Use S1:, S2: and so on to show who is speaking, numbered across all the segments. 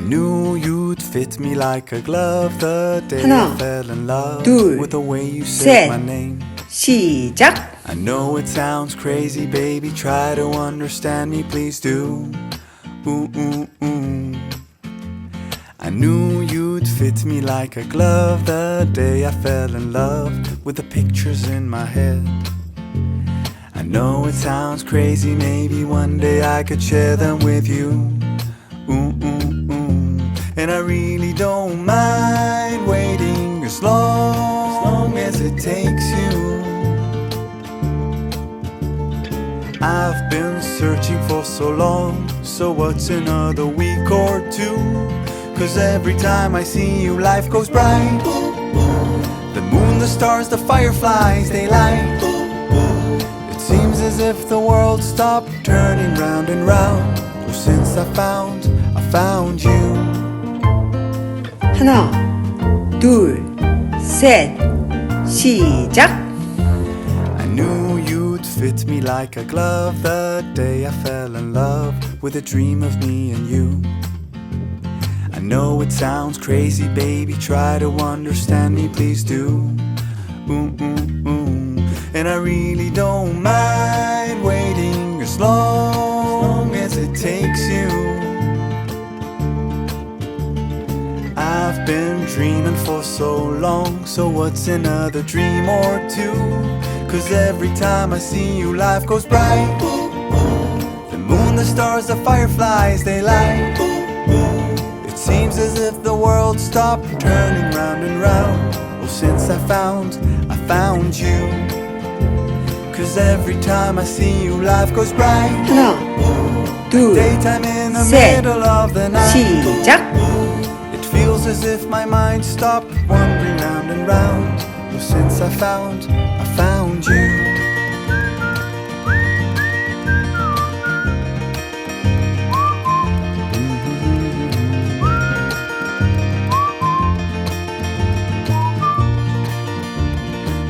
S1: knew you'd fit me like a glove the day
S2: 하나,
S1: I fell in love
S2: 둘,
S1: with the way you
S2: 셋.
S1: said my name.
S2: 시작!
S1: I know it sounds crazy, baby. Try to understand me, please do. Ooh, ooh, ooh. I knew you'd fit me like a glove the day I fell in love with the pictures in my head. I know it sounds crazy, maybe one day I could share them with you. Ooh, ooh, ooh. And I really don't mind waiting as long as it takes you. I've been searching for so long, so what's another week or two? 'Cause every time I see you, life goes bright. The moon, the stars, the fireflies, they light. It seems as if the world stopped turning round and round. Oh, since I found you.
S2: 하나, 둘, 셋, 시작!
S1: I knew you'd fit me like a glove the day I fell in love with a dream of me and you. I know it sounds crazy, baby, try to understand me, please do. Ooh, ooh, ooh. And I really don't mind waiting as long as it takes you. I've been dreaming for so long, so what's another dream or two? 'Cause every time I see you, life goes bright. The moon, the stars, the fireflies, they light. It seems as if the world stopped turning round and round. Well, since I found you. 'Cause every time I see you, life goes bright.
S2: 하나, 둘,
S1: Daytime in the
S2: 셋,
S1: middle of the night.
S2: 시작!
S1: It feels as if my mind stopped wandering round and round. Well, since I found you.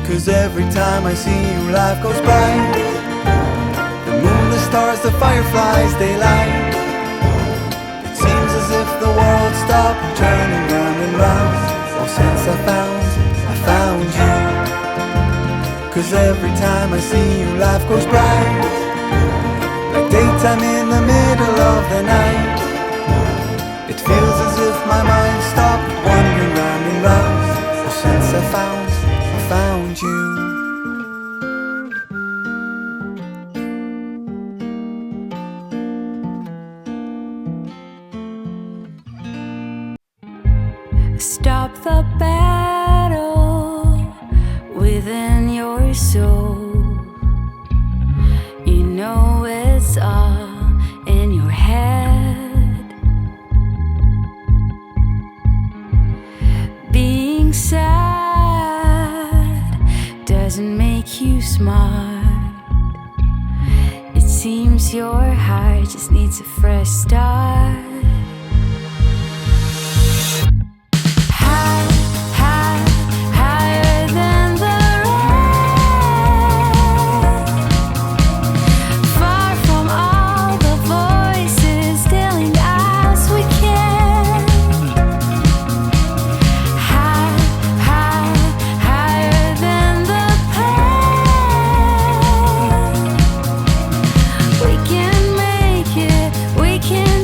S1: 'Cause every time I see you, life goes bright. The moon, the stars, the fireflies, they light. It seems as if the world stopped turning round and round. Oh, since I found you. 'Cause every time I see you, life goes bright. Like daytime in the middle of the night. It feels as if my mind stopped wandering round and round. Oh, since I found you.
S3: Stop the battle within your soul. You know it's all in your head. Being sad doesn't make you smart. It seems your heart just needs a fresh start.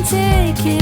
S3: Take it.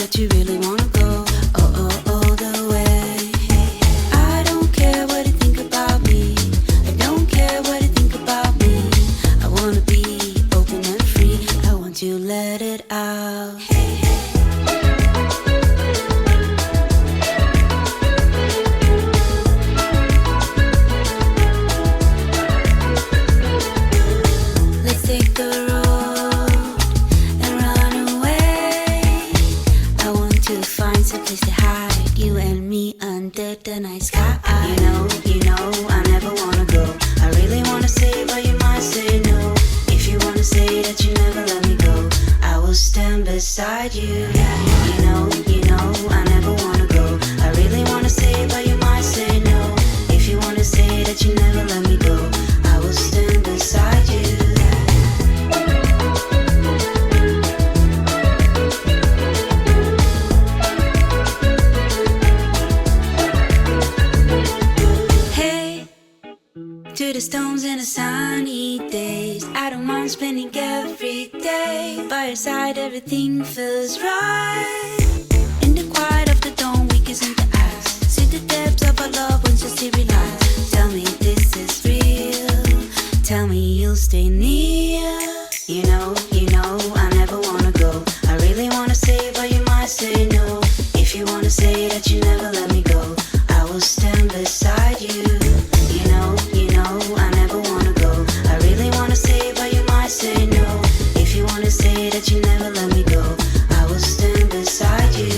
S3: that you really wanna go all the way. I don't care what you think about me. I don't care what you think about me. I wanna be open and free. I want you to let it out. Let's take the road and run away. I want to find some place to hide, you and me under the night sky. You know, I never wanna go. I really wanna say, but you might say no. If you wanna say that you never let me go, I will stand beside you. You know, I never wanna go. I really wanna say, but you might say no. If you wanna say that you never let me go, I will stand beside you. Hey, to the stones and the sunny days, I don't mind spending every day by your side. Everything feels right. In the quiet of the dawn, we kiss in the eyes. See the depths of our love once you see realize. Tell me this is real. Tell me you'll stay near. You know, I never wanna go. I really wanna say, but you might say no. If you wanna say that you never let me go, I will stand beside you. You know, I never wanna go. I really wanna say, but you might say no. If you wanna say that you never let me go, I will stand beside you.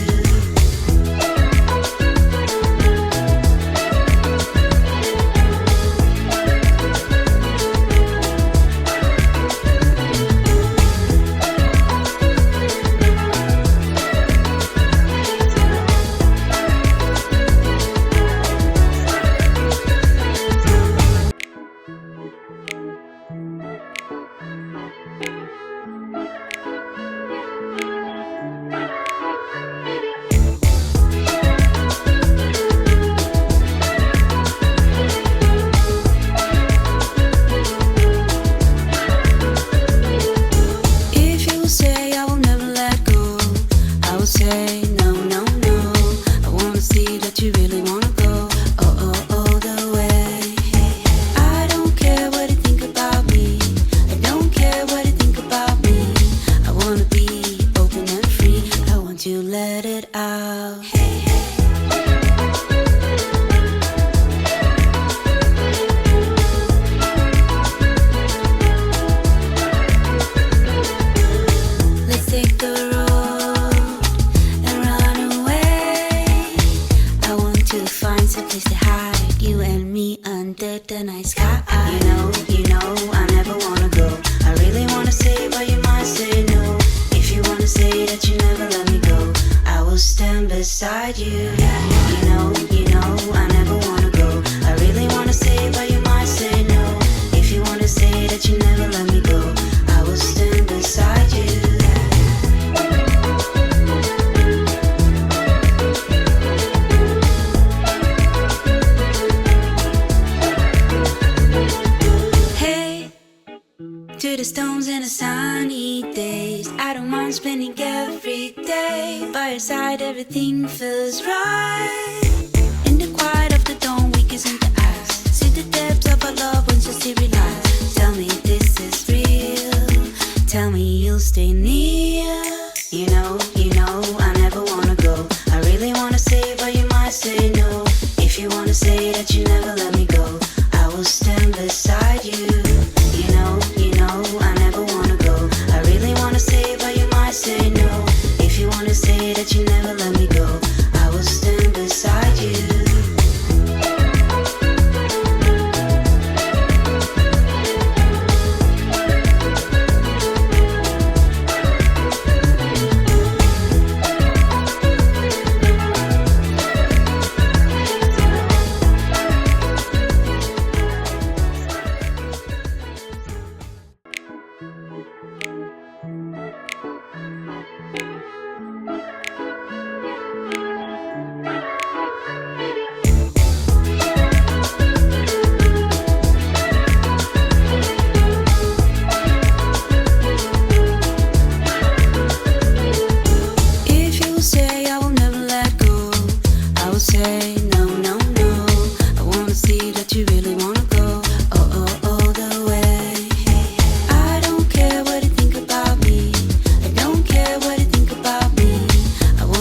S3: If you say I will never let go, I will say no. I wanna see that you really wanna go all the way. I don't care what you think about me. I don't care what you think about me. I wanna be open and free. I want you to let it out. Let's take the road and run away. I want to find some place to hide, you and me under the night sky. You know, I never wanna go. I really wanna say, but you might say no. If you wanna say that you never let me go, I will stand beside you. You know, I never wanna go. I really wanna say, but you might say no. If you wanna say that you never let me go, I will stand beside you. Hey, to the stones and the sunny days, I don't mind spending every day by your side. Everything feels right. In the quiet of the dawn, we kiss in the eyes. See the depths of our love once you see realize. Tell me this is real. Tell me you'll stay near. You know, I never wanna go. I really wanna say, but you might say no. If you wanna say that you never let me go, I will stand beside you. You know, I never wanna go. I really wanna say, but you might say no. If you wanna say that you never let me go, I will stand beside you.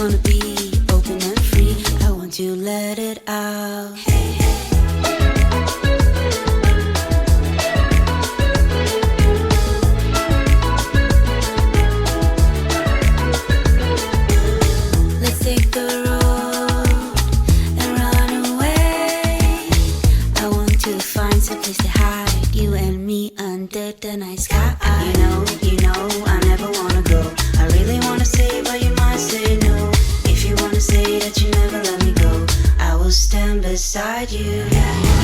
S3: wanna be open and free. I want to let it out. Let's take the road and run away. I want to find some place to hide, you and me under the night sky. You know, I never wanna go. I really wanna say, but you might say no. If you wanna say that you never let me go, I will stand beside you.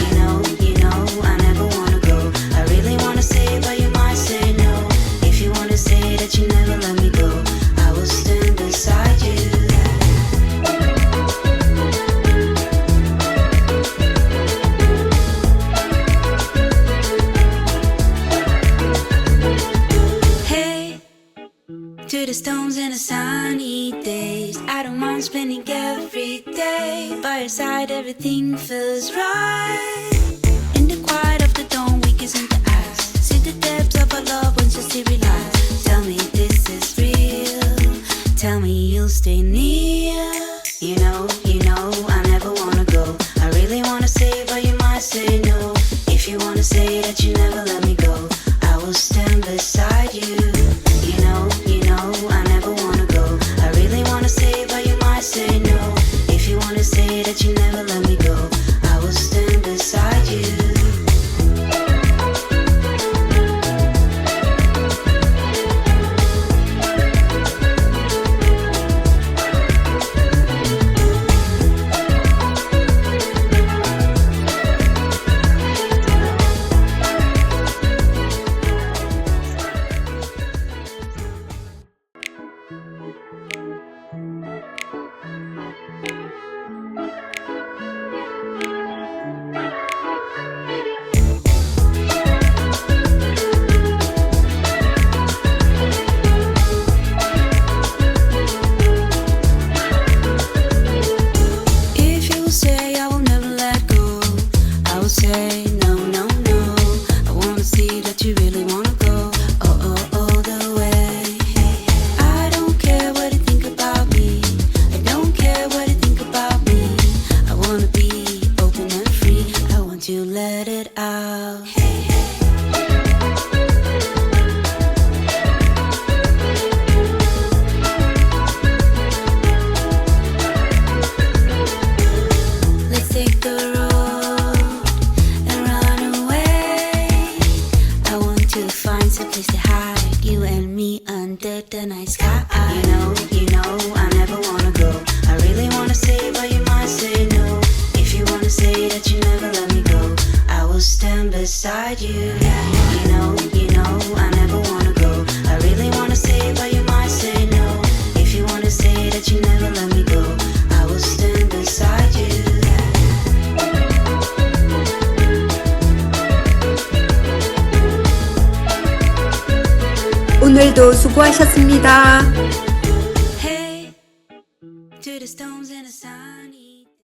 S3: You know, I never wanna go. I really wanna say, but you might say no. If you wanna say that you never let me go, I will stand beside you. To the stones and the sunny days, I don't mind spending every day by your side. Everything feels right. In the quiet of the dawn, we kiss in the eyes. See the depths of our love once just to realize. Tell me this is real. Tell me you'll stay near. You know, I never wanna go. I really wanna say, but you might say no. If you wanna say that you never let me go, I will stand beside you. You know, I never wanna go. I really wanna say, but you might say no. If you wanna say that you never let me go, I will stand beside you. Beside you, you know, I never wanna go. I really wanna say, but you might say no. If you wanna say that you never let me go, I will stand beside you.
S2: 오늘도 수고하셨습니다.
S3: Hey, to the stones and the sun.